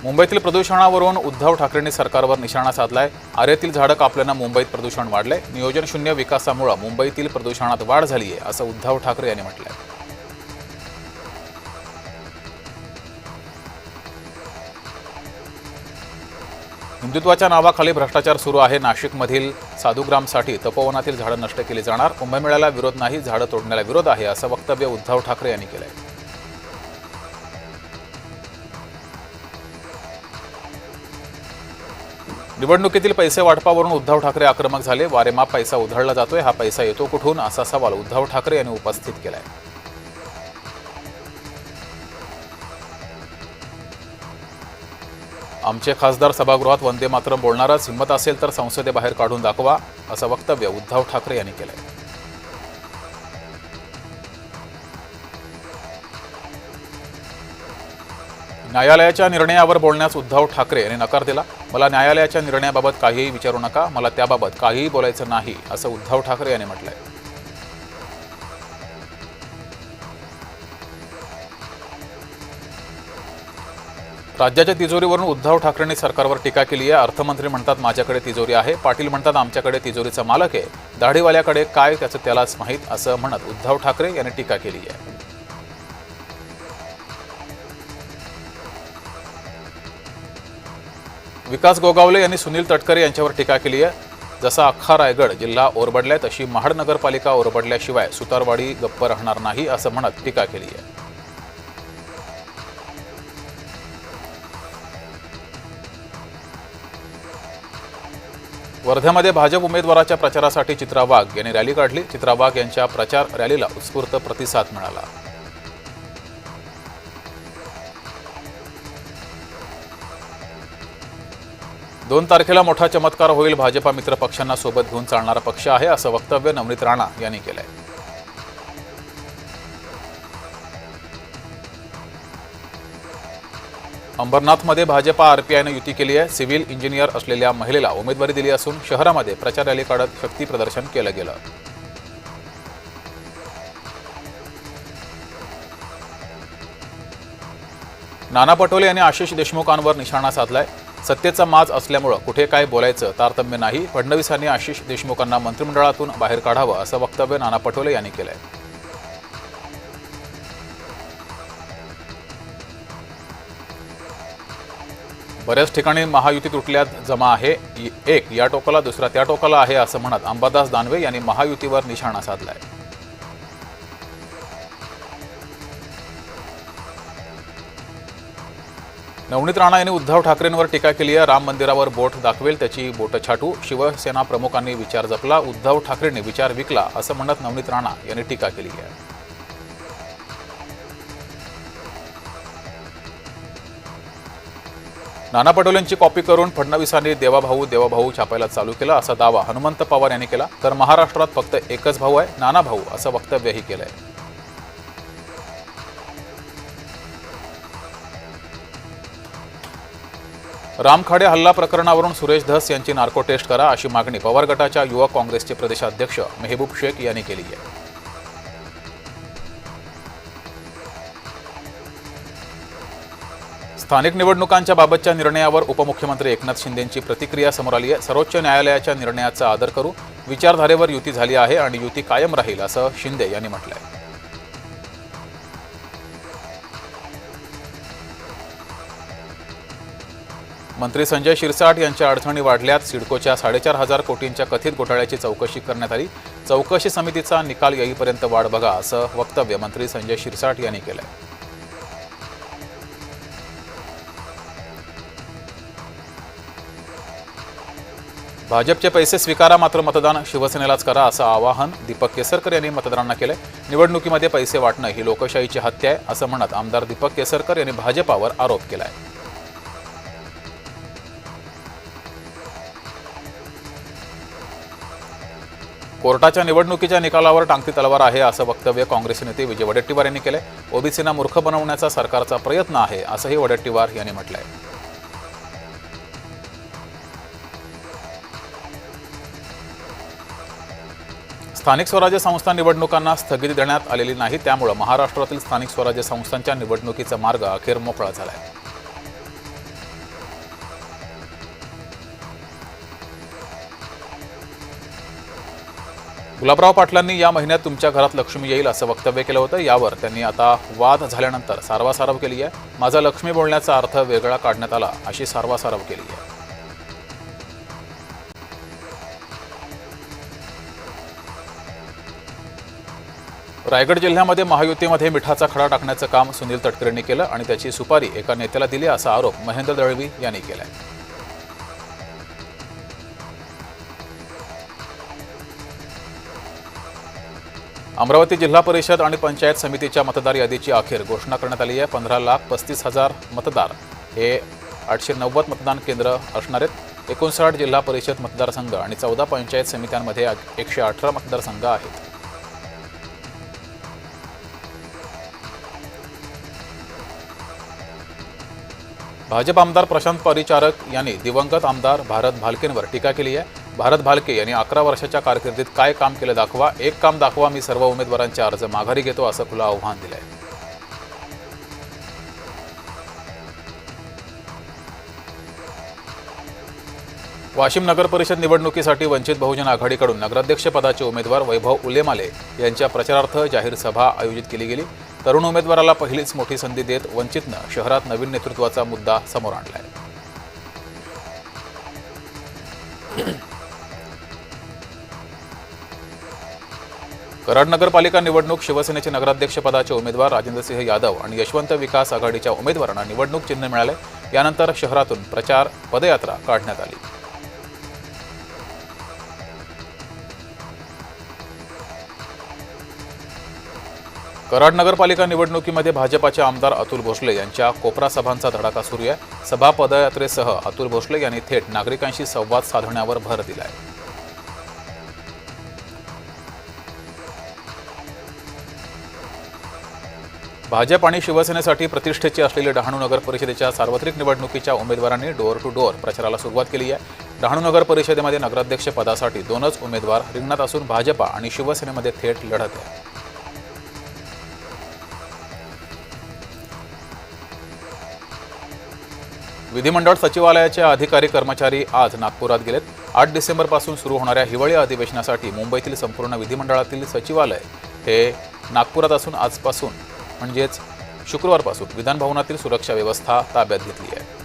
मुंबईतील प्रदूषणावरून उद्धव ठाकरेंनी सरकारवर निशाणा साधलाय। आरेतील झाडं कापल्यानं मुंबईत प्रदूषण वाढलंय। नियोजन शून्य विकासामुळे मुंबईतील प्रदूषणात वाढ झाली आहे असं उद्धव ठाकरे यांनी म्हटलंय। हिंदुत्वाच्या नावाखाली भ्रष्टाचार सुरू आहे। नाशिकमधील साधुग्रामसाठी तपोवनातील झाडं नष्ट केली जाणार। कुंभमेळ्याला विरोध नाही, झाडं तोडण्याला विरोध आहे असं वक्तव्य उद्धव ठाकरे यांनी केलंय। निवडणुकीतील पैसे वाटपावरून उद्धव ठाकरे आक्रमक झाले। वारेमाप पैसा उधळला जातोय, हा पैसा येतो कुठून असा सवाल उद्धव ठाकरे यांनी उपस्थित केलाय। आमचे खासदार सभागृहात वंदे मातरम बोलणारच, हिंमत असेल तर संसदेबाहेर काढून दाखवा असं वक्तव्य उद्धव ठाकरे यांनी केलंय। न्यायालयाच्या निर्णयावर बोलण्यास उद्धव ठाकरे यांनी नकार दिला। मला न्यायालयाच्या निर्णयाबाबत काहीही विचारू नका, मला त्याबाबत काहीही बोलायचं नाही असं उद्धव ठाकरे यांनी म्हटलंय। राज्याच्या तिजोरीवरून उद्धव ठाकरेंनी सरकारवर टीका केली आहे। अर्थमंत्री म्हणतात माझ्याकडे तिजोरी आहे, पाटील म्हणतात आमच्याकडे तिजोरीचा मालक आहे, दाढीवाल्याकडे काय त्याचं त्यालाच माहीत असं म्हणत उद्धव ठाकरे यांनी टीका केली आहे। विकास गोगावले यांनी सुनील तटकरे यांच्यावर टीका केली आहे। जसा अख्खा रायगड जिल्हा ओरबडलाय तशी महाड नगरपालिका ओरबडल्याशिवाय सुतारवाडी गप्प राहणार नाही असं म्हणत टीका केली आहे। वर्ध्यामध्ये भाजप उमेदवाराच्या प्रचारासाठी चित्रा वाघ यांनी रॅली काढली। चित्रा वाघ यांच्या प्रचार रॅलीला उत्स्फूर्त प्रतिसाद मिळाला। दोन तारखेला मोठा चमत्कार होईल, भाजपा मित्र पक्षांना सोबत घेऊन चालणारा पक्ष आहे असं वक्तव्य नवनीत राणा यांनी केलंय। अंबरनाथमध्ये भाजपा आरपीआयने युती केली आहे। सिव्हिल इंजिनियर असलेल्या महिलेला उमेदवारी दिली असून शहरामध्ये प्रचार रॅली काढत शक्ती प्रदर्शन केलं गेलं। नाना पटोले यांनी आशिष देशमुखांवर निशाणा साधलाय। सत्तेचा माज असल्यामुळे कुठे काय बोलायचं तारतम्य नाही, फडणवीसांनी आशिष देशमुखांना मंत्रिमंडळातून बाहेर काढावं असं वक्तव्य नाना पटोले यांनी केलंय। बऱ्याच ठिकाणी महायुती तुटल्यात जमा आहे, एक या टोकाला दुसरा त्या टोकाला आहे असं म्हणत अंबादास दानवे यांनी महायुतीवर निशाणा साधलाय। नवनीत राणा यांनी उद्धव ठाकरेंवर टीका केली आहे। राम मंदिरावर बोट दाखवेल त्याची बोट छाटू, शिवसेना प्रमुखांनी विचार जपला, उद्धव ठाकरेंनी विचार विकला असं म्हणत नवनीत राणा यांनी टीका केली आहे। नाना पटोलेंची कॉपी करून फडणवीसांनी देवाभाऊ छापायला चालू केला असा दावा हनुमंत पवार यांनी केला। तर महाराष्ट्रात फक्त एकच भाऊ आहे, नाना भाऊ असं वक्तव्यही केलंय। रामखाडे हल्ला प्रकरणावरून सुरेश धस यांची नार्को टेस्ट करा अशी मागणी पवार गटाच्या युवक काँग्रेसचे प्रदेशाध्यक्ष मेहबूब शेख यांनी केली आहे। स्थानिक निवडणुकांच्या बाबतच्या निर्णयावर उपमुख्यमंत्री एकनाथ शिंदेंची प्रतिक्रिया समोर आली आहे। सर्वोच्च न्यायालयाच्या निर्णयाचा आदर करू, विचारधारेवर युती झाली आहे आणि युती कायम राहील असं शिंदे यांनी म्हटलंय। मंत्री संजय शिरसाट यांच्या अडचणी वाढल्यात। सिडकोच्या 4,500 कोटींच्या कथित घोटाळ्याची चौकशी करण्यात आली। चौकशी समितीचा निकाल येईपर्यंत वाट बघा असं वक्तव्य मंत्री संजय शिरसाट यांनी केलंय। भाजपचे पैसे स्वीकारा, मात्र मतदान शिवसेनेलाच करा असं आवाहन दीपक केसरकर यांनी मतदारांना केलंय। निवडणुकीमध्ये पैसे वाटणं ही लोकशाहीची हत्या आहे असं म्हणत आमदार दीपक केसरकर यांनी भाजपावर आरोप केलाय। कोर्टाच्या निवडणुकीच्या निकालावर टांगती तलवार आहे असं वक्तव्य काँग्रेस नेते विजय वडेट्टीवार यांनी केलंय। ओबीसींना मूर्ख बनवण्याचा सरकारचा प्रयत्न आहे असंही वडेट्टीवार यांनी म्हटलंय। स्थानिक स्वराज्य संस्था निवडणुकांना स्थगिती देण्यात आलेली नाही, त्यामुळे महाराष्ट्रातील स्थानिक स्वराज्य संस्थांच्या निवडणुकीचा मार्ग अखेर मोकळा झालाय। गुलाबराव पाटलांनी या महिन्यात तुमच्या घरात लक्ष्मी येईल असं वक्तव्य केलं होतं. यावर त्यांनी आता वाद झाल्यानंतर सारवासारव केली आहे. माझा लक्ष्मी बोलण्याचा अर्थ वेगळा काढण्यात आला अशी सारवासारव केली आहे. रायगड जिल्ह्यामध्ये महायुतीमध्ये मिठाचा खडा टाकण्याचं काम सुनील तटकरेंनी केलं आणि त्याची सुपारी एका नेत्याला दिली असा आरोप महेंद्र दळवी यांनी केलाय. अमरावती जिल्हा परिषद आणि पंचायत समितीच्या मतदार यादीची अखेर घोषणा करण्यात आली आहे. 15,35,000 मतदार हे 890 मतदान केंद्र असणार आहेत. 59 जिल्हा परिषद मतदारसंघ आणि 14 पंचायत समित्यांमध्ये 118 मतदारसंघ आहेत. भाजप आमदार प्रशांत परिचारक यांनी दिवंगत आमदार भारत भालकेंवर टीका केली आहे. भारत भालके यांनी 11 वर्षाच्या कारकिर्दीत काय काम केलं दाखवा, एक काम दाखवा, मी सर्व उमेदवारांचे अर्ज माघारी घेतो असं खुलं आव्हान दिलंय. वाशिम नगर परिषद निवडणुकीसाठी वंचित बहुजन आघाडीकडून नगराध्यक्षपदाचे उमेदवार वैभव उलेमाले यांच्या प्रचारार्थ जाहीर सभा आयोजित केली गेली. तरुण उमेदवाराला पहिलीच मोठी संधी देत वंचितनं शहरात नवीन नेतृत्वाचा मुद्दा समोर आणलाय. कराड नगरपालिका निवडणूक शिवसेनेचे नगराध्यक्षपदाचे उमेदवार राजेंद्रसिंह यादव आणि यशवंत विकास आघाडीच्या उमेदवारांना निवडणूक चिन्ह मिळाले. यानंतर शहरातून प्रचार पदयात्रा काढण्यात आली. कराड नगरपालिका निवडणुकीमध्ये भाजपाचे आमदार अतुल भोसले यांच्या कोपरा सभांचा धडाका सुरू आहे. सभा पदयात्रेसह अतुल भोसले यांनी थेट नागरिकांशी संवाद साधण्यावर भर दिलाय. भाजप आणि शिवसेनेसाठी प्रतिष्ठेची असलेली डहाणू नगर परिषदेच्या सार्वत्रिक निवडणुकीच्या उमेदवारांनी डोअर टू डोअर प्रचाराला सुरुवात केली आहे. डहाणू नगर परिषदेमध्ये नगराध्यक्ष पदासाठी 2च उमेदवार रिंगणात असून भाजपा आणि शिवसेनेमध्ये थेट लढत आहे. विधिमंडळ सचिवालयाचे अधिकारी कर्मचारी आज नागपुरात गेलेत. 8 डिसेंबरपासून सुरू होणाऱ्या हिवाळी अधिवेशनासाठी मुंबईतील संपूर्ण विधिमंडळातील सचिवालय हे नागपुरात असून आजपासून म्हणजेच शुक्रवारपासून विधानभवनातील सुरक्षा व्यवस्था ताब्यात घेतली आहे.